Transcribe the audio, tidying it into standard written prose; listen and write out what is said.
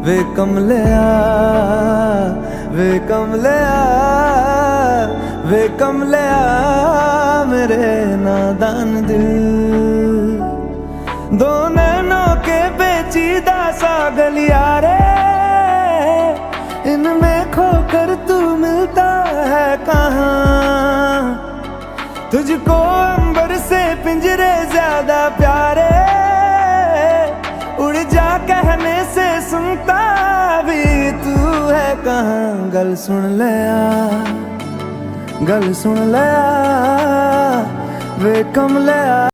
वे कमलिया, वे कमलिया, वे कमलिया मेरे नादान दिल। दो नैनों के पेचीदा सा गलियारे, इनमें खोकर तू मिलता है कहाँ। तुझको अंबर से पिंजरे ज्यादा प्यारे, उड़ जा कहने से सुनता भी तू है कहाँ। गल सुन लिया, गल सुन लिया, वे कमलिया।